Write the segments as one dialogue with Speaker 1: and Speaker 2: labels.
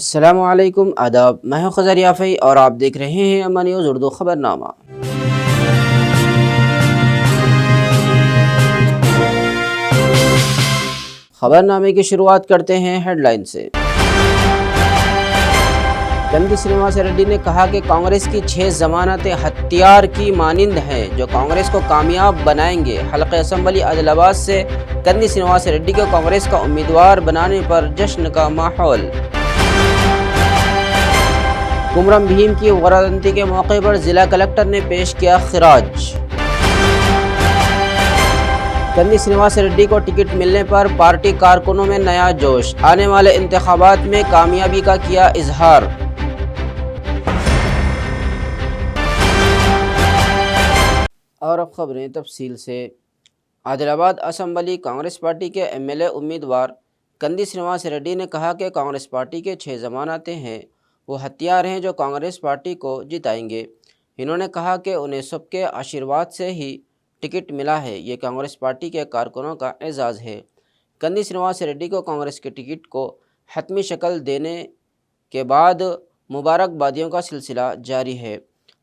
Speaker 1: अस्सलामुअलैकुम आदाब। मैं हूं खज़र याफ़ी और आप देख रहे हैं अम्मा न्यूज़ उर्दू ख़बरनामा। ख़बरनामे की शुरुआत करते हैं हेडलाइन से। कंदी श्रीनिवास रेड्डी ने कहा कि कांग्रेस की 6 ज़मानतें हथियार की मानिंद हैं जो कांग्रेस को कामयाब बनाएंगे। हल्के असम्बली आदिलाबाद से कंदी श्रीनिवास रेड्डी को कांग्रेस का उम्मीदवार बनाने पर जश्न का माहौल। कुमरम भीम की वर्धांती के मौके पर जिला कलेक्टर ने पेश किया खिराज। कंदी श्रीनिवास रेड्डी को टिकट मिलने पर पार्टी कारकुनों में नया जोश। आने वाले इंतखाबात में कामयाबी का किया इजहार। और अब खबरें तफसील से। आदिलाबाद असम्बली कांग्रेस पार्टी के एमएलए उम्मीदवार कंदी श्रीनिवास रेड्डी ने कहा कि कांग्रेस पार्टी के 6 ज़मानतें हैं, वो हथियार हैं जो कांग्रेस पार्टी को जिताएंगे। इन्होंने कहा कि उन्हें सबके आशीर्वाद से ही टिकट मिला है, ये कांग्रेस पार्टी के कारकुनों का एजाज़ है। कंदी श्रीनिवास रेड्डी को कांग्रेस के टिकट को हतमी शक्ल देने के बाद मुबारकबादियों का सिलसिला जारी है।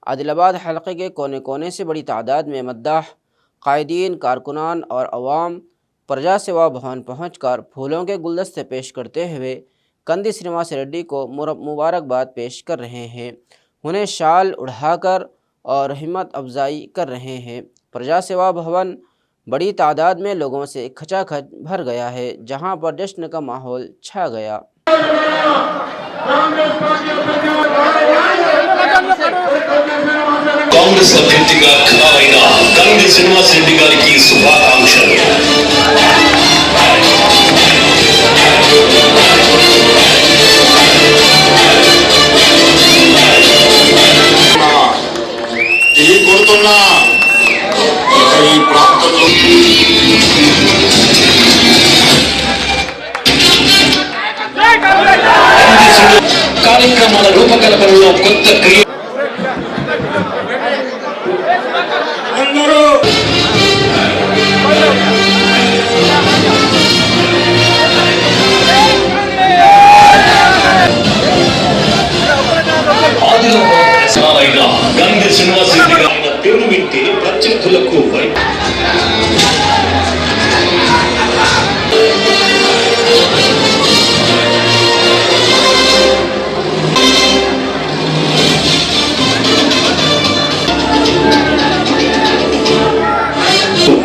Speaker 1: आदिलाबाद हलक़े के कोने कोने से बड़ी तादाद में मद्दाह, कायदीन, कारकुनान और अवाम प्रजा सेवा भवन पहुँचकर फूलों के गुलदस्ते पेश करते हुए कंदी श्रीनिवास रेड्डी को मुबारकबाद पेश कर रहे हैं। उन्हें शाल उड़ाकर और हिम्मत अफजाई कर रहे हैं। प्रजा सेवा भवन बड़ी तादाद में लोगों से खचाखच भर गया है, जहां पर जश्न का माहौल छा गया।
Speaker 2: కాంగ్రెస్ అభ్యర్థిగా ఖరారైన కంది శ్రీనివాస్ రెడ్డి గారికి శుభాకాంక్షలు. ఇది కోరుతున్నా ఈ ప్రాంతంలో కార్యక్రమాల రూపకల్పనలో కొత్త క్రియ కంది శ్రీనివాస్ రెడ్డి గారి పేరు వింటే ప్రత్యర్థులకు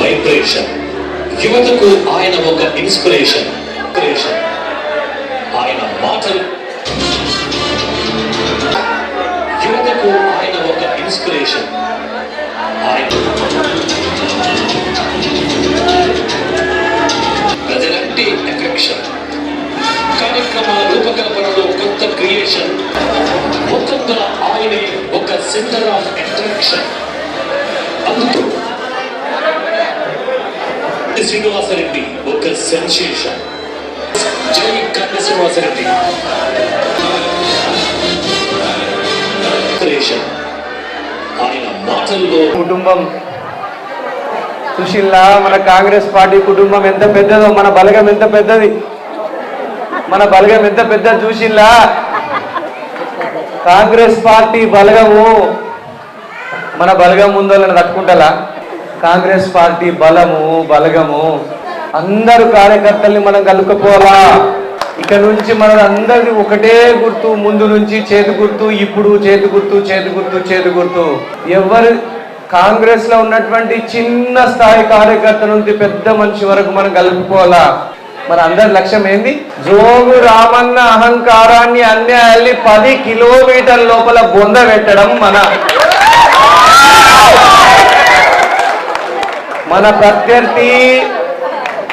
Speaker 2: వైబ్రేషన్. యువతకు ఆయన ఒక ఇన్స్పిరేషన్. ఆయన మాటలు యువతకు ఆయన ఒక ఇన్స్పిరేషన్. ఆయన ప్రజలంటే ఎఫెక్షన్. కార్యక్రమాల రూపకల్పనలో కొత్త క్రియేషన్. మొత్తంగా ఆయనే ఒక సెంటర్ ఆఫ్ అట్రాక్షన్. అందుకు శ్రీనివాసరెడ్డి ఒక సెన్సేషన్. జై కంది శ్రీనివాసరెడ్డి. ఆయన మాటల్లో
Speaker 3: కుటుంబం సుశీల్లా, మన కాంగ్రెస్ పార్టీ కుటుంబం ఎంత పెద్దదో, మన బలగం ఎంత పెద్దది, మన బలగం ఎంత పెద్దది చూసిల్లా. కాంగ్రెస్ పార్టీ బలగము మన బలగం ముందోళ్ళని తట్టుకుంటలా. కాంగ్రెస్ పార్టీ బలగము అందరు కార్యకర్తల్ని మనం కలుపుకోవాలా. ఇక్కడ నుంచి మన అందరిది ఒకటే గుర్తు, ముందు నుంచి చేతి గుర్తు, ఇప్పుడు చేతి గుర్తు. ఎవరు కాంగ్రెస్ లో ఉన్నటువంటి చిన్న స్థాయి కార్యకర్త నుంచి పెద్ద మనిషి వరకు మనం కలుపుకోవాలా. మన అందరి లక్ష్యం ఏంది? జోగు రామన్న అహంకారాన్ని, అన్యాయాల్ని 10 కిలోమీటర్ల లోపల బొంద పెట్టడం. మన ప్రత్యర్థి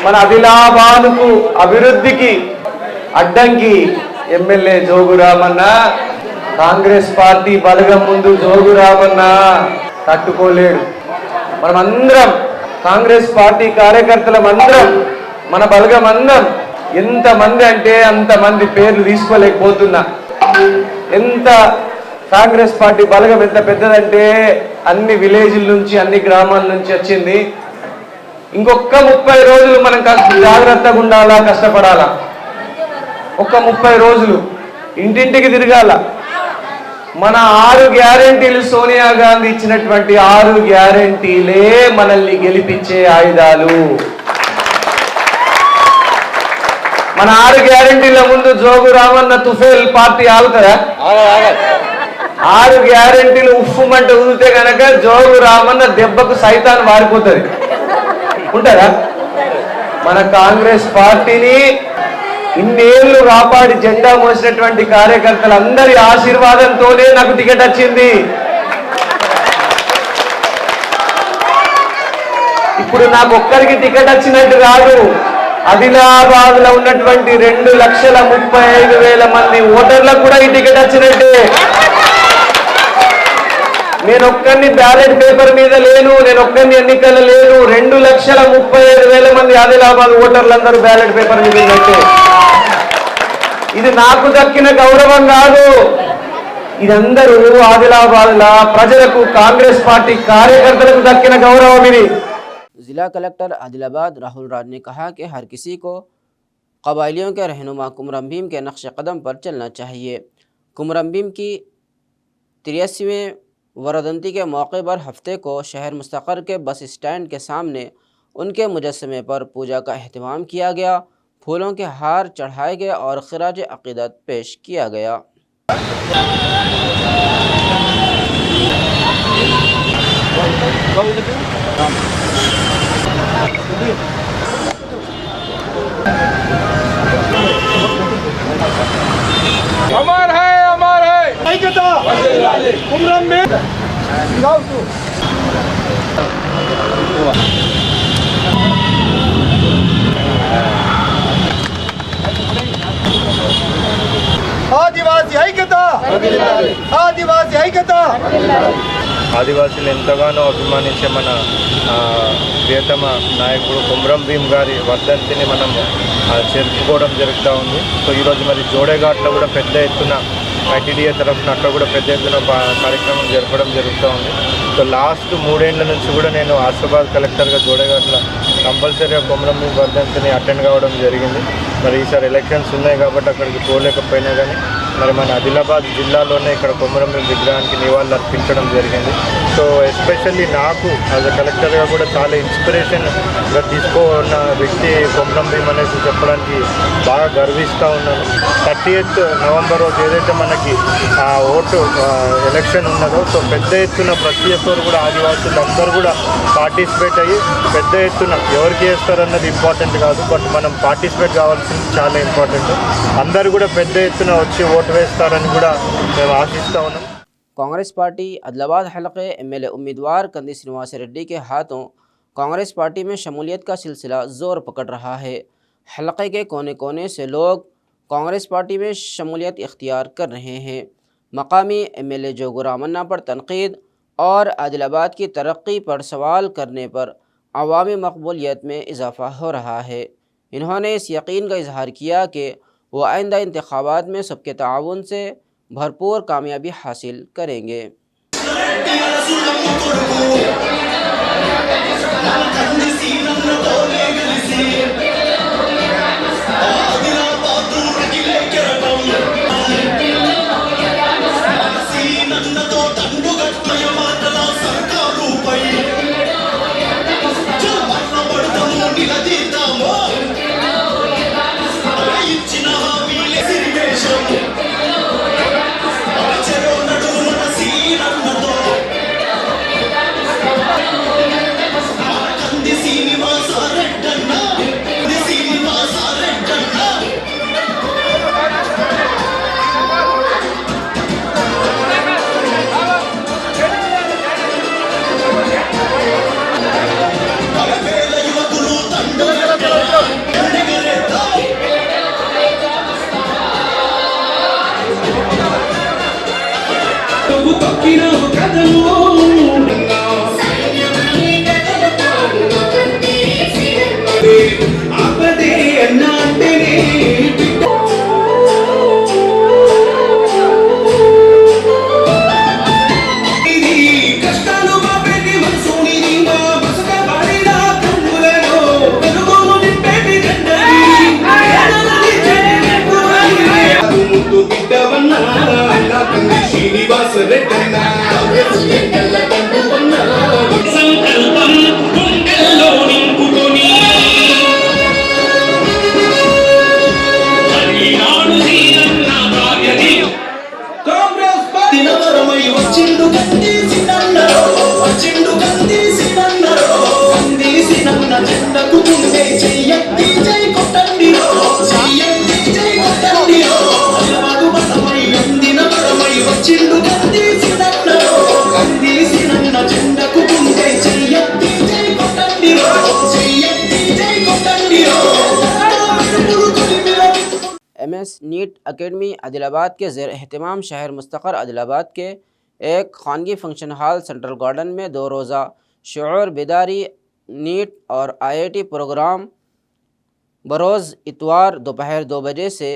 Speaker 3: మన ఆదిలాబాద్కు అభివృద్ధికి అడ్డంకి ఎమ్మెల్యే జోగు రామన్న. కాంగ్రెస్ పార్టీ బలగం ముందు జోగు రామన్న తట్టుకోలేడు. మనమందరం కాంగ్రెస్ పార్టీ కార్యకర్తలమందరం, మన బలగం అందరం ఎంతమంది అంటే అంతమంది పేర్లు తీసుకోలేకపోతున్నా. ఎంత కాంగ్రెస్ పార్టీ బలగం ఎంత పెద్దదంటే అన్ని విలేజ్ల నుంచి, అన్ని గ్రామాల నుంచి వచ్చింది. ఇంకొక 30 రోజులు మనం జాగ్రత్తగా ఉండాలా, కష్టపడాలా. ఒక 30 రోజులు ఇంటింటికి తిరగాల. మన 6 గ్యారెంటీలు, సోనియా గాంధీ ఇచ్చినటువంటి 6 గ్యారెంటీలే మనల్ని గెలిపించే ఆయుధాలు. మన 6 గ్యారెంటీల ముందు జోగు రామన్న తుఫేల్ పార్టీ ఆగుతారా? 6 గ్యారెంటీలు ఉఫ్ఫుమంటే ఊదితే కనుక జోగు రామన్న దెబ్బకు సైతాన్ వారిపోతుంది. ఉంటారా? మన కాంగ్రెస్ పార్టీని ఇన్నేళ్లు కాపాడి జెండా మోసినటువంటి కార్యకర్తలందరి ఆశీర్వాదంతోనే నాకు టికెట్ వచ్చింది. ఇప్పుడు నాకు ఒక్కరికి టికెట్ వచ్చినట్టు కాదు, ఆదిలాబాద్ లో ఉన్నటువంటి 2,35,000 మంది ఓటర్లకు కూడా ఈ టికెట్ వచ్చినట్టే. నేను ఒక్కరిని బ్యాలెట్ పేపర్ మీద లేను, నేను ఒక్కరిని ఎన్నికల లేను. 2,35,000 మంది ఆదిలాబాద్ ఓటర్లందరూ బ్యాలెట్ పేపర్ మీద ఉన్నట్టే. ఇది నాకు దక్కిన గౌరవం కాదు, ఇదందరూ ఆదిలాబాద్ ప్రజలకు, కాంగ్రెస్ పార్టీ కార్యకర్తలకు దక్కిన గౌరవం ఇది.
Speaker 1: जिला कलेक्टर आदिलाबाद राहुल राज ने कहा कि हर किसी को कबायलियों के रहनुमा कुमरम भीम के नक्श कदम पर चलना चाहिए। कुमरम भीम की 83वें वर्धंती के मौके पर हफ्ते को शहर मुस्तक़र के बस स्टैंड के सामने उनके मुजस्समे पर पूजा का अहतमाम किया गया, फूलों के हार चढ़ाए गए और खिराज अक़ीदत पेश किया गया।
Speaker 4: अमर है ऐक्यता कुमरम में ఆదివాసీ ఐక్యత, ఆదివాసీ ఐక్యత.
Speaker 5: ఆదివాసీలు ఎంతగానో అభిమానించే మన ప్రియతమ నాయకుడు కుమ్రం భీమ్ గారి వర్ధంతిని మనం జరుపుకోవడం జరుగుతూ ఉంది. సో ఈరోజు మరి జోడేఘాట్లో కూడా పెద్ద ఎత్తున ఐటీడీఏ తరఫున అక్కడ కూడా పెద్ద ఎత్తున కార్యక్రమం జరపడం జరుగుతూ ఉంది. సో లాస్ట్ 3 ఏళ్ల నుంచి కూడా నేను ఆసిఫాబాద్ కలెక్టర్గా జోడేఘాట్ల కంపల్సరీగా కుమ్రం భీమ్ వర్ధంతిని అటెండ్ కావడం జరిగింది. మరి ఈసారి ఎలక్షన్స్ ఉన్నాయి కాబట్టి అక్కడికి పోలేకపోయినా కానీ మరి మన ఆదిలాబాద్ జిల్లాలోనే ఇక్కడ కుమ్రం భీమ్ విగ్రహానికి నివాళులు అర్పించడం జరిగింది. సో ఎస్పెషల్లీ నాకు యాజ్ అ కలెక్టర్గా కూడా చాలా ఇన్స్పిరేషన్గా తీసుకున్న వ్యక్తి కుమ్రం భీమ్ అనేసి చెప్పడానికి బాగా గర్విస్తూ ఉన్నాను. 30th నవంబర్ రోజు ఏదైతే మనకి ఓటు ఎలక్షన్ ఉన్నదో, సో పెద్ద ఎత్తున ప్రతి ఒక్కరు కూడా ఆదివాసులు అందరూ కూడా పార్టిసిపేట్ అయ్యి పెద్ద ఎత్తున ఎవరికి వేస్తారన్నది ఇంపార్టెంట్ కాదు, బట్ మనం పార్టిసిపేట్ కావాల్సింది చాలా ఇంపార్టెంట్. అందరూ కూడా పెద్ద ఎత్తున వచ్చి ఓటు వేస్తారని కూడా మేము ఆశిస్తూ ఉన్నాం.
Speaker 1: कांग्रेस पार्टी आदिलाबाद हलक़े एमएलए उम्मीदवार कंदी श्रीनिवास रेड्डी के हाथों कांग्रेस पार्टी में शमूलियत का सिलसिला ज़ोर पकड़ रहा है। हलक़े के कोने कोने से लोग कांग्रेस पार्टी में शमूलियत इख्तियार कर रहे हैं। मकामी एमएलए जोगू रामन्ना पर तनकीद और आदिलाबाद की तरक्की पर सवाल करने पर अवामी मकबूलियत में इजाफ़ा हो रहा है। इन्होंने इस यकीन का इजहार किया कि वो आइंदा इंतखाबात में सबके ताउन से भरपूर कामयाबी हासिल करेंगे। नीट अकेडमी आदिलाबाद के ज़ेर एहतमाम शहर मुस्तक़र आदिलाबाद के एक खानगी फंक्शन हॉल सेंट्रल गार्डन में 2 रोज़ा शऊर बेदारी नीट और IIT प्रोग्राम बरोज़ इतवार दोपहर 2 बजे से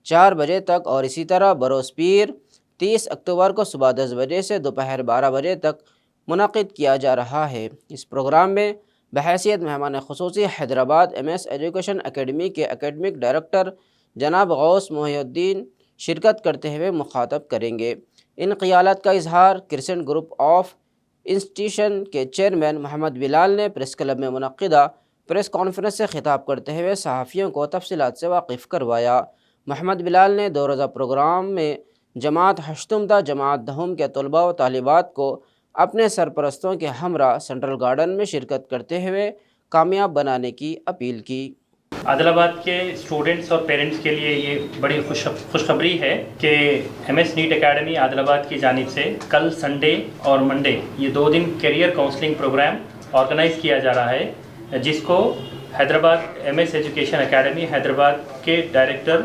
Speaker 1: 4 बजे तक और इसी तरह बरोज़ पीर 30 अक्टूबर को सुबह 10 बजे से दोपहर 12 बजे तक मुनक़िद किया जा रहा है। इस प्रोग्राम में बहैसियत मेहमान ख़ुसूसी हैदराबाद MS एजुकेशन अकेडमी के एकेडमिक डायरेक्टर जनाब गौस मोहिउद्दीन शिरकत करते हुए मुखातब करेंगे। इन क़ियादत का इजहार क्रिसेंट ग्रुप ऑफ इंस्टीट्यूशन के चेयरमैन मोहम्मद बिलाल ने प्रेस क्लब में मुनक़िदा प्रेस कॉन्फ्रेंस से खिताब करते हुए सहाफ़ियों को तफसीलात से वाकिफ़ करवाया। मोहम्मद बिलाल ने 2 रोज़ा प्रोग्राम में जमात हश्तुमता जमात दहुम के तलबा व तालिबात को अपने सरपरस्तों के हमरा सेंट्रल गार्डन में शिरकत करते हुए कामयाब बनाने की अपील की।
Speaker 6: आदिलाबाद के स्टूडेंट्स और पेरेंट्स के लिए ये बड़ी खुशखबरी है कि MS नीट एकेडमी आदिलाबाद की जानिब से कल संडे और मंडे ये 2 दिन करियर काउंसलिंग प्रोग्राम ऑर्गेनाइज़ किया जा रहा है, जिसको Hyderabad MS education academy Hyderabad के डायरेक्टर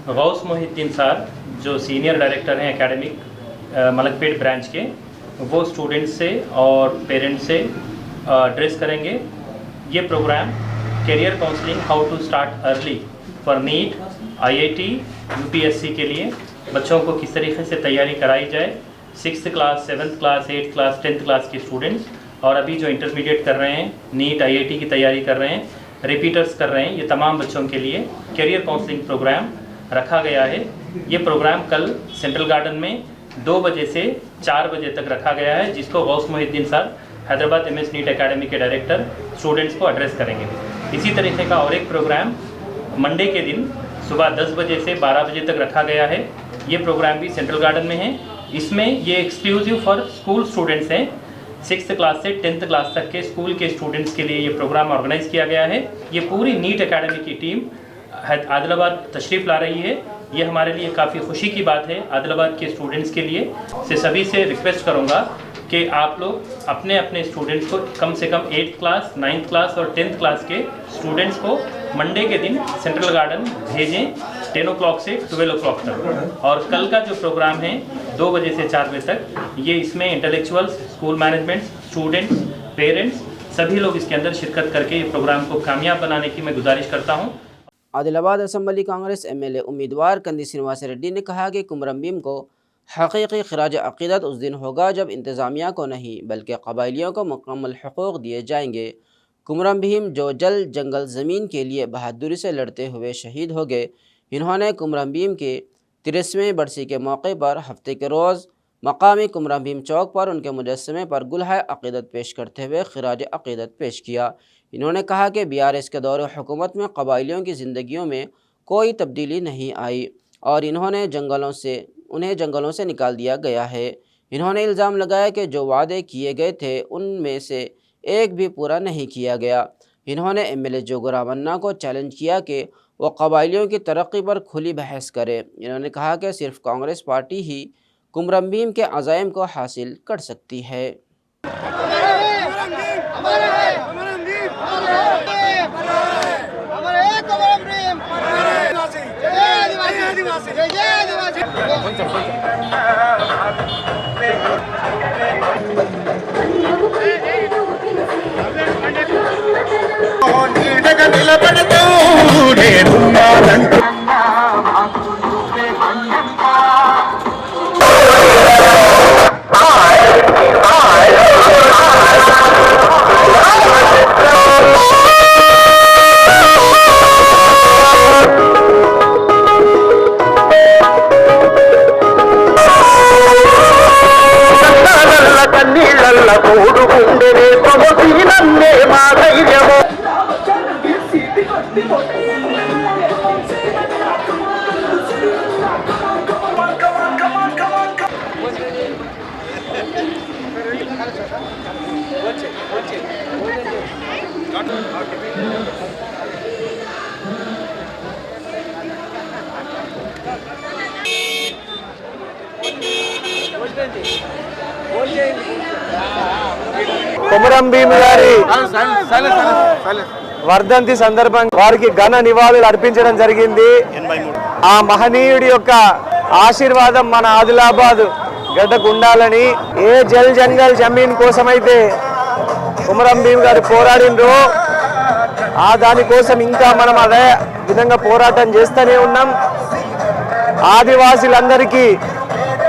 Speaker 6: गौस मोहिउद्दीन साहब जो सीनियर डायरेक्टर हैं एकेडमिक मलकपेट ब्रांच के, वो स्टूडेंट्स से और पेरेंट्स से एड्रेस करेंगे। ये program career counselling how to start early for NEET IIT UPSC के लिए बच्चों को किस तरीके से तैयारी कराई जाए। 6th class 7th class 8th class 10th class के स्टूडेंट्स और अभी जो इंटरमीडिएट कर रहे हैं, नीट IIT की तैयारी कर रहे हैं, रिपीटर्स कर रहे हैं, ये तमाम बच्चों के लिए करियर काउंसलिंग प्रोग्राम रखा गया है। ये प्रोग्राम कल सेंट्रल गार्डन में 2 बजे से 4 बजे तक रखा गया है, जिसको गौस मोहिउद्दीन साहब हैदराबाद MS नीट एकेडमी के डायरेक्टर स्टूडेंट्स को एड्रेस करेंगे। इसी तरीके का और एक प्रोग्राम मंडे के दिन सुबह 10 बजे से 12 बजे तक रखा गया है। ये प्रोग्राम भी सेंट्रल गार्डन में है। इसमें ये एक्सक्लूसिव फॉर स्कूल स्टूडेंट्स हैं। 6th क्लास से 10th क्लास तक के स्कूल के स्टूडेंट्स के लिए ये प्रोग्राम ऑर्गेनाइज़ किया गया है। ये पूरी नीट एकेडमी की टीम आदिलाबाद तशरीफ़ ला रही है। ये हमारे लिए काफ़ी खुशी की बात है आदिलाबाद के स्टूडेंट्स के लिए। सभी से रिक्वेस्ट करूँगा कि आप लोग अपने अपने स्टूडेंट्स को कम से कम 8th क्लास 9th क्लास और 10th क्लास के स्टूडेंट्स को मंडे के दिन सेंट्रल गार्डन भेजें 10 o'clock से 12 o'clock तक। और कल का जो प्रोग्राम है 2 बजे से 4 बजे तक, ये इसमें intellectuals, school management, students, parents सभी लोग इसके अंदर शिरकत करके ये प्रोग्राम को कामयाब बनाने की मैं गुजारिश करता हूँ।
Speaker 1: आदिलाबाद असम्बली कांग्रेस MLA उम्मीदवार कंदी श्रीनिवास रेड्डी ने कहा कि कुमरम भीम को हकीकी खराज अक़ीदत उस दिन होगा जब इंतज़ामिया को नहीं बल्कि कबाइलियों को मुकम्मल हुकूक़ दिए जाएंगे। कुमरम भीम जो जल जंगल ज़मीन के लिए बहादुरी से लड़ते हुए शहीद हो गए, इन्होंने कुमरम भीम के 33वें बरसी के मौके पर हफ्ते के रोज़ मकामी कुमरम भीम चौक पर उनके मुजस्समे पर गुलहाए अक़ीदत पेश करते हुए खराज अक़ीदत पेश किया। इन्होंने कहा कि BRS के दौर हुकूमत में कबाइलियों की ज़िंदगियों में कोई तब्दीली नहीं आई और उन्हें जंगलों से निकाल दिया गया है। इन्होंने इल्ज़ाम लगाया कि जो वादे किए गए थे उनमें से एक भी पूरा नहीं किया गया। इन्होंने MLA जोगो रामन्ना को चैलेंज किया कि वो कबाइलियों की तरक्की पर खुली बहस करे। इन्होंने कहा कि सिर्फ कांग्रेस पार्टी ही कुमरम भीम के अज़ाइम को हासिल कर सकती है।
Speaker 3: కుమరం భీమ్ గారి వర్ధంతి సందర్భంగా వారికి ఘన నివాళులు అర్పించడం జరిగింది. ఆ మహనీయుడి యొక్క ఆశీర్వాదం మన ఆదిలాబాద్ గడ్డకు ఉండాలని, ఏ జల్ జంగల్ జమీన్ కోసమైతే కుమరం భీమ్ గారు పోరాడినరో ఆ దానికోసం ఇంకా మనం అదే విధంగా పోరాటం చేస్తూనే ఉన్నాం. ఆదివాసీలందరికీ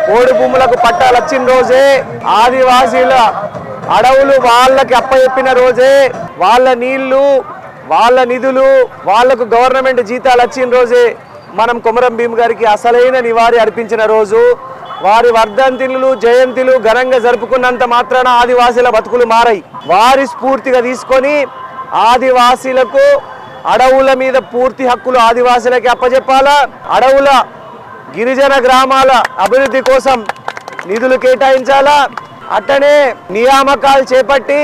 Speaker 3: పోడు భూములకు పట్టాలు వచ్చిన రోజే, ఆదివాసీల అడవులు వాళ్ళకి అప్పచెప్పిన రోజే, వాళ్ళ నీళ్లు, వాళ్ళ నిధులు, వాళ్లకు గవర్నమెంట్ జీతాలు వచ్చిన రోజే మనం కుమరం భీమ్ గారికి అసలైన నివాళి అర్పించిన రోజు. వారి వర్ధంతిలు, జయంతిలు ఘనంగా జరుపుకున్నంత మాత్రాన ఆదివాసీల బతుకులు మారాయి. వారి స్ఫూర్తిగా తీసుకొని ఆదివాసీలకు అడవుల మీద పూర్తి హక్కులు ఆదివాసీలకి అప్పచెప్పాలా, అడవుల గిరిజన గ్రామాల అభివృద్ధి కోసం నిధులు కేటాయించాలా, అట్టనే నియామకాలు చేపట్టి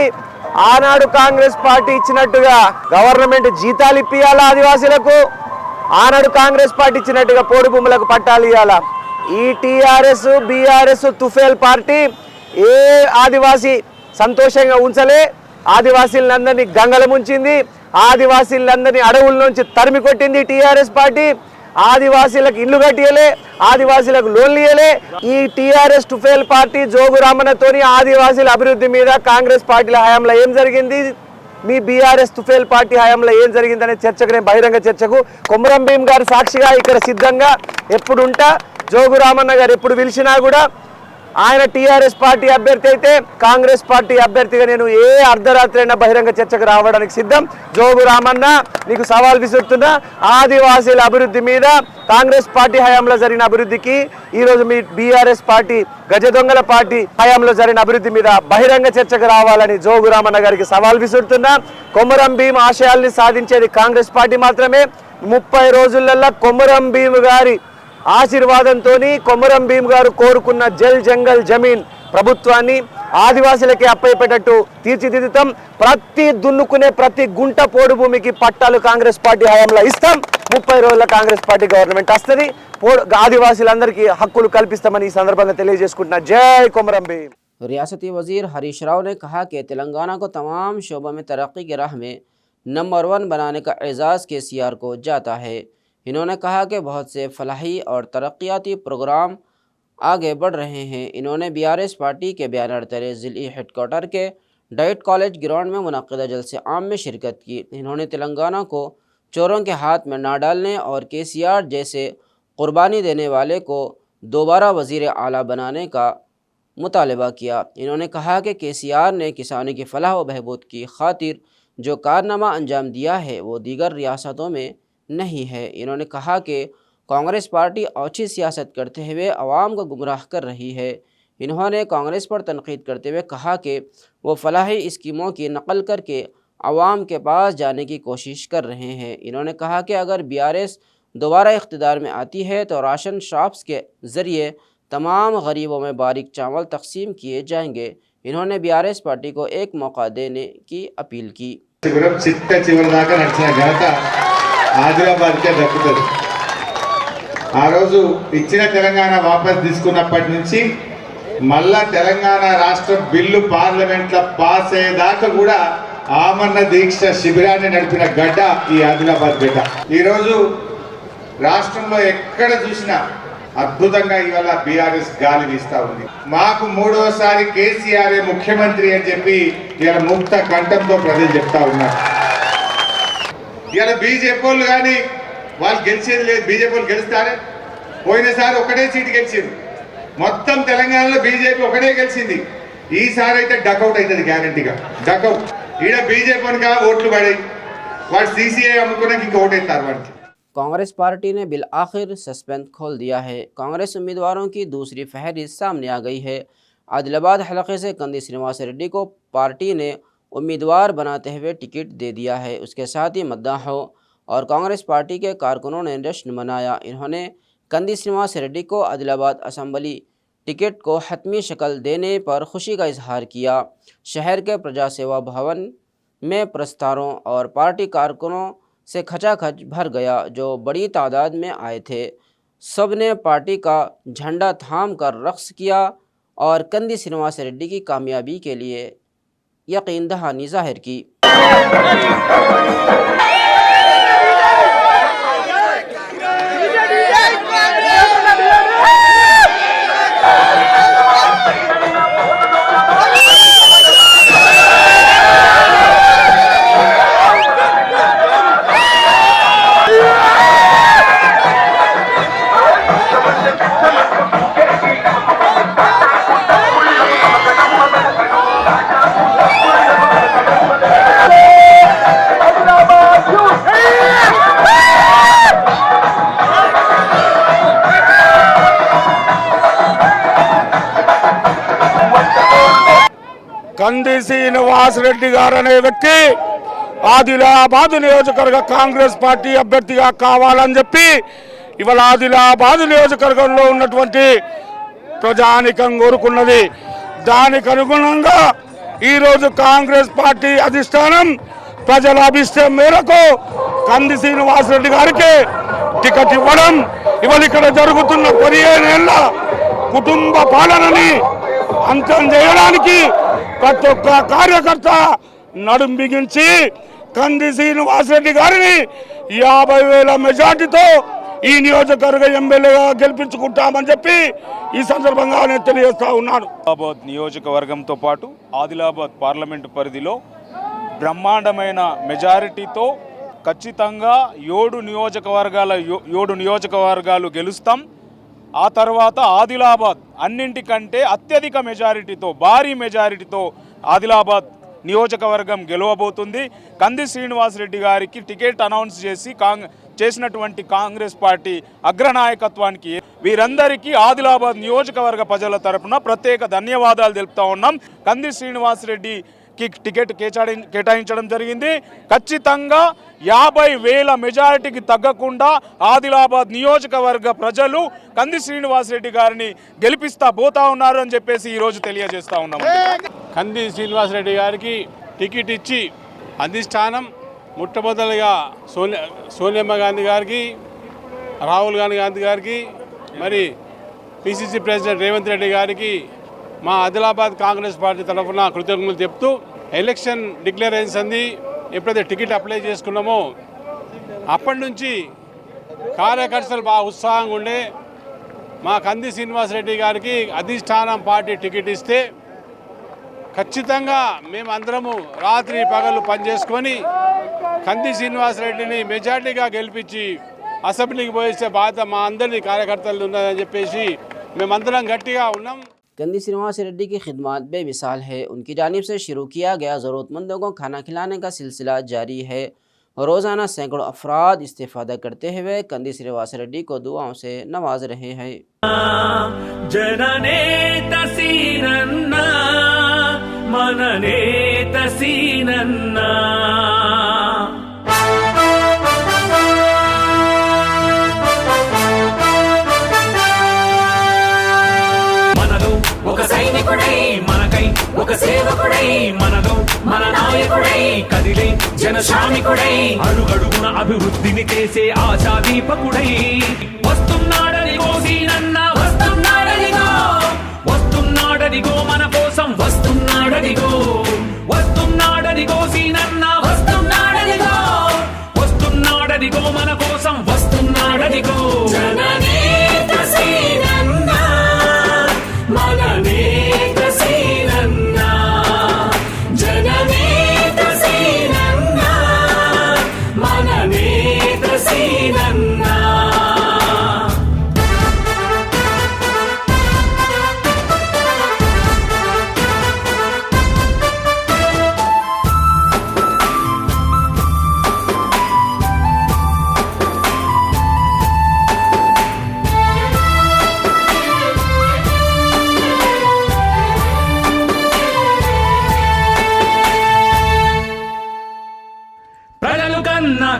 Speaker 3: ఆనాడు కాంగ్రెస్ పార్టీ ఇచ్చినట్టుగా గవర్నమెంట్ జీతాలు ఇప్పియాలా ఆదివాసీలకు, ఆనాడు కాంగ్రెస్ పార్టీ ఇచ్చినట్టుగా పోడు భూములకు పట్టాలు ఇవ్వాలా. ఈ టీఆర్ఎస్ బీఆర్ఎస్ తుఫేల్ పార్టీ ఏ ఆదివాసీ సంతోషంగా ఉంచలే, ఆదివాసీలందరినీ గంగల ముంచింది, ఆదివాసీలందరినీ అడవుల నుంచి తరిమి కొట్టింది టీఆర్ఎస్ పార్టీ. ఆదివాసీలకు ఇల్లు కట్టియలే, ఆదివాసీలకు లోన్లు ఇయ్యలే. ఈ టీఆర్ఎస్ టుఫేల్ పార్టీ జోగు రామన్నతోని ఆదివాసీల అభివృద్ధి మీద కాంగ్రెస్ పార్టీల హయాంలో ఏం జరిగింది, మీ బీఆర్ఎస్ తుఫేల్ పార్టీ హయాంలో ఏం జరిగిందనే చర్చకు, నేను బహిరంగ చర్చకు కొమరం భీమ్ గారు సాక్షిగా ఇక్కడ సిద్ధంగా ఎప్పుడు ఉంటా. జోగు రామన్న గారు ఎప్పుడు పిలిచినా కూడా, ఆయన టీఆర్ఎస్ పార్టీ అభ్యర్థి అయితే కాంగ్రెస్ పార్టీ అభ్యర్థిగా నేను ఏ అర్ధరాత్రి అయినా బహిరంగ చర్చకు రావడానికి సిద్ధం. జోగు రామన్న నీకు సవాల్ విసురుతున్నా, ఆదివాసీల అభివృద్ధి మీద కాంగ్రెస్ పార్టీ హయాంలో జరిగిన అభివృద్ధికి, ఈరోజు మీ బీఆర్ఎస్ పార్టీ గజ దొంగల పార్టీ హయాంలో జరిగిన అభివృద్ధి మీద బహిరంగ చర్చకు రావాలని జోగు రామన్న గారికి సవాల్ విసురుతున్నా. కొమరం భీమ్ ఆశయాల్ని సాధించేది కాంగ్రెస్ పార్టీ మాత్రమే. 30 రోజులలో కొమరం భీమ్ గారి ఆశీర్వాదంతో కొమరం భీమ్ గారు కోరుకున్న జల్ జంగల్ జమీన్ ప్రభుత్వాన్ని ఆదివాసీలకి అప్పయ్యేటట్టు తీర్చిదిద్దుతాం. ప్రతి దున్నుకునే ప్రతి గుంట పోడు భూమికి పట్టాలు కాంగ్రెస్ పార్టీ హయాంలో ఇస్తాం. 30 రోజుల కాంగ్రెస్ పార్టీ గవర్నమెంట్ వస్తుంది, ఆదివాసీలందరికీ హక్కులు కల్పిస్తామని ఈ సందర్భంగా తెలియజేసుకుంటున్నా. జై కొమరం భీమ్.
Speaker 1: रियासती वजीर हरीश राव ने कहा कि तेलंगाना को तमाम शोबों में तरक्की की राह में नंबर 1 बनाने का एजाज़ KCR को जाता है। इन्होंने कहा कि बहुत से फलाही और तरक्याती प्रोग्राम आगे बढ़ रहे हैं। इन्होंने BRS पार्टी के बैनर तले ज़िले हेडक्वार्टर के डाइट कॉलेज ग्राउंड में मुनक़िदा जलसे आम में शिरकत की। इन्होंने तेलंगाना को चोरों के हाथ में ना डालने और KCR जैसे कुर्बानी देने वाले को दोबारा वज़ीर आला बनाने का मुतालबा किया। इन्होंने कहा कि KCR ने किसानों की फलाह व बहबूद की खातिर जो कारनामा अंजाम दिया है वो दीगर रियासतों में नहीं है। इन्होंने कहा कि कांग्रेस पार्टी ओछी सियासत करते हुए अवाम को गुमराह कर रही है। इन्होंने कांग्रेस पर तनकीद करते हुए कहा कि वो फलाही स्कीमों की नकल करके अवाम के पास जाने की कोशिश कर रहे हैं। इन्होंने कहा कि अगर BRS दोबारा इख्तिदार में आती है तो राशन शॉप्स के ज़रिए तमाम गरीबों में बारीक चावल तकसीम किए जाएंगे। इन्होंने BRS पार्टी को एक मौका देने की अपील की।
Speaker 7: ఆదిలాబాద్కే దక్కుతుంది. ఆ రోజు ఇచ్చిన తెలంగాణ వాపస్ తీసుకున్నప్పటి నుంచి మళ్ళా తెలంగాణ రాష్ట్ర బిల్లు పార్లమెంట్లో పాస్ అయ్యేదాకా కూడా ఆమరణ దీక్ష శిబిరాన్ని నడిపిన గడ్డ ఈ ఆదిలాబాద్ గడ్డ. ఈరోజు రాష్ట్రంలో ఎక్కడ చూసినా అద్భుతంగా ఇవాళ BRS గాలి వీస్తా ఉంది. మాకు 3వసారి KCR ముఖ్యమంత్రి అని చెప్పి ఇవాళ ముక్త కంఠంతో ప్రజలు చెప్తా ఉన్నారు. ఇవాళ బీజేపీ వాళ్ళు కానీ వాళ్ళు గెలిచేది లేదు. బీజేపీ వాళ్ళు గెలుస్తారే, పోయినసారి ఒకటే సీటు గెలిచింది, మొత్తం తెలంగాణలో బీజేపీ ఒకటే గెలిచింది. ఈసారి అయితే డకౌట్ అవుతుంది గ్యారంటీగా. డకౌట్ ఈడ బీజేపీ కా ఓట్లు పడాయి, వాడు CCI అమ్ముకున్నాక ఇంకా ఓటేస్తారు వాడికి.
Speaker 1: कांग्रेस पार्टी ने बिल आखिर सस्पेंस खोल दिया है। कांग्रेस उम्मीदवारों की दूसरी फहरिस्त सामने आ गई है। आदिलाबाद हलके से कंदी श्रीनिवास रेड्डी को पार्टी ने उम्मीदवार बनाते हुए टिकट दे दिया है। उसके साथ ही मद्दाहों और कांग्रेस पार्टी के कारकुनों ने जश्न मनाया। इन्होंने कंदी श्रीनिवास रेड्डी को आदिलाबाद असम्बली टिकट को हतमी शक्ल देने पर खुशी का इजहार किया। शहर के प्रजा सेवा भवन में प्रस्तारों और पार्टी कारकुनों से खचाखच भर गया, जो बड़ी तादाद में आए थे। सब ने पार्टी का झंडा थाम कर रक्स किया और कंदी श्रीनिवास रेड्डी की कामयाबी के लिए यकीन दहानी जाहिर की।
Speaker 4: కంది శ్రీనివాస్ రెడ్డి గారు అనే వ్యక్తి ఆదిలాబాద్ నియోజకవర్గ కాంగ్రెస్ పార్టీ అభ్యర్థిగా కావాలని చెప్పి ఇవాళ ఆదిలాబాద్ నియోజకవర్గంలో ఉన్నటువంటి ప్రజానికం కోరుకున్నది. దానికి అనుగుణంగా ఈరోజు కాంగ్రెస్ పార్టీ అధిష్టానం ప్రజల అభిష్టం మేరకు కంది శ్రీనివాస్ రెడ్డి గారికి టికెట్ ఇవ్వడం, ఇవాళ ఇక్కడ జరుగుతున్న 15 ఏళ్ల కుటుంబ పాలనని అంతం చేయడానికి ప్రతి ఒక్క కార్యకర్త నడుం బిగించి కంది శ్రీనివాస్ రెడ్డి గారిని 50,000 మెజార్టీతో ఈ నియోజకవర్గ ఎమ్మెల్యేగా గెలిపించుకుంటామని చెప్పి ఈ సందర్భంగా నేను తెలియజేస్తా ఉన్నాను.
Speaker 8: ఆదిలాబాద్ నియోజకవర్గంతో పాటు ఆదిలాబాద్ పార్లమెంటు పరిధిలో బ్రహ్మాండమైన మెజారిటీతో ఖచ్చితంగా 7 నియోజకవర్గాలు గెలుస్తాం. ఆ తర్వాత ఆదిలాబాద్ అన్నింటికంటే అత్యధిక మెజారిటీతో, భారీ మెజారిటీతో ఆదిలాబాద్ నియోజకవర్గం గెలవబోతుంది. కంది శ్రీనివాసరెడ్డి గారికి టికెట్ అనౌన్స్ చేసినటువంటి కాంగ్రెస్ పార్టీ అగ్రనాయకత్వానికి వీరందరికీ ఆదిలాబాద్ నియోజకవర్గ ప్రజల తరపున ప్రత్యేక ధన్యవాదాలు తెలుపుతా ఉన్నాం. కంది శ్రీనివాసరెడ్డికి టికెట్ కేటాయించడం జరిగింది. ఖచ్చితంగా 50,000 మెజారిటీకి తగ్గకుండా ఆదిలాబాద్ నియోజకవర్గ ప్రజలు కంది శ్రీనివాసరెడ్డి గారిని గెలిపిస్తా పోతా ఉన్నారు అని చెప్పేసి ఈరోజు తెలియజేస్తా ఉన్నాం.
Speaker 9: కంది శ్రీనివాసరెడ్డి గారికి టికెట్ ఇచ్చి అధిష్టానం మొట్టమొదటిగా సోనియమ్మ గాంధీ గారికి, రాహుల్ గాంధీ గారికి, మరి పిసిసి ప్రెసిడెంట్ రేవంత్ రెడ్డి గారికి మా ఆదిలాబాద్ కాంగ్రెస్ పార్టీ తరఫున కృతజ్ఞతలు చెప్తూ, ఎలక్షన్ డిక్లరేషన్స్ అంది ఎప్పుడైతే టికెట్ అప్లై చేసుకున్నామో అప్పటి నుంచి కార్యకర్తలు బాగా ఉత్సాహంగా ఉండే మా కంది శ్రీనివాసరెడ్డి గారికి అధిష్టానం పార్టీ టికెట్ ఇస్తే ఖచ్చితంగా మేమందరము రాత్రి పగలు పనిచేసుకొని కంది శ్రీనివాసరెడ్డిని మెజార్టీగా గెలిపించి అసెంబ్లీకి పోయిస్తే బాధ్యత మా అందరి కార్యకర్తలు ఉన్నదని చెప్పేసి మేమందరం గట్టిగా ఉన్నాం.
Speaker 1: कंदी श्रीनिवास रेड्डी की खिदमत बेमिसाल है। उनकी जानिब से शुरू किया गया ज़रूरतमंदों को खाना खिलाने का सिलसिला जारी है और रोज़ाना सैकड़ों अफराद इस्तेफादा करते हुए कंदी श्रीनिवास रेड्डी को दुआओं से नवाज रहे हैं।
Speaker 10: ఒక సైనికుడై మనకై ఒక సేవకుడై మనదో మన నాయకుడై కదిలే జనశ్రామికుడై అడుగడుగున అభివృద్ధిని చేసే ఆశాదీపకుడై వస్తున్నాడనిగో సీనన్న వస్తున్నాడనిగో మన కోసం వస్తున్నాడనిగో సీనన్న వస్తున్నాడనిగో మన కోసం వస్తున్నాడనిగో జననేత సీనన్న మననేత సీనన్న జననేత సీనన్న మననేత సీనన్న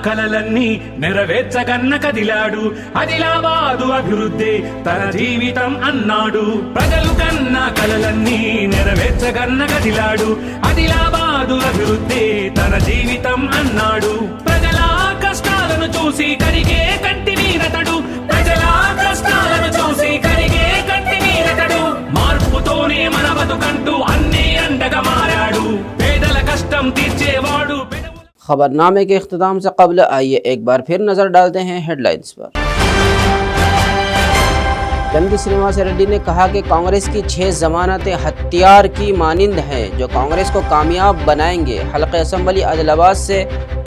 Speaker 10: కలలన్నీ నెరవేర్చగన్న కదిలాడు ఆదిలాబాదు అభివృద్ధి తన జీవితం అన్నాడు. ప్రజలు కన్న కలలన్నీ నెరవేర్చగన్న కదిలాడు ఆదిలాబాదు అభివృద్ధి తన జీవితం అన్నాడు. ప్రజల కష్టాలను చూసి కరిగే కంటి నీరతడు ప్రజల కష్టాలను చూసి కరిగే కంటి నీరతడు మార్పుతోనే మన బతుకంటూ అన్నీ అండగా మారాడు. పేదల కష్టం తీర్చేవాడు.
Speaker 1: खबरनामे के इख्तिताम से कबल आइए एक बार फिर नज़र डालते हैं हेडलाइंस पर। कंदी श्रीनिवास रेड्डी ने कहा कि कांग्रेस की 6 जमानतें हथियार की मानिंद हैं जो कांग्रेस को कामयाब बनाएंगे। हल्के असम्बली आदिलाबाद से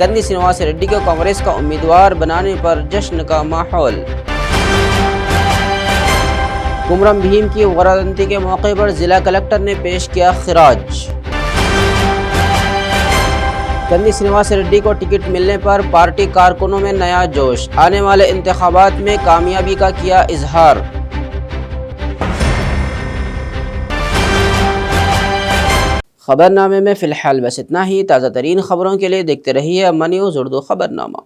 Speaker 1: कंदी श्रीनिवास रेड्डी को कांग्रेस का उम्मीदवार बनाने पर जश्न का माहौल। कुमरम भीम की वर्धांती के मौके पर जिला कलेक्टर ने पेश किया खिराज। कंदी श्रीनिवास रेड्डी को टिकट मिलने पर पार्टी कारकुनों में नया जोश। आने वाले इंतखाबात में कामयाबी का किया इजहार। खबरनामे में फ़िलहाल बस इतना ही। ताज़ा तरीन खबरों के लिए देखते रहिए अम्मा न्यूज़ उर्दू खबरनामा।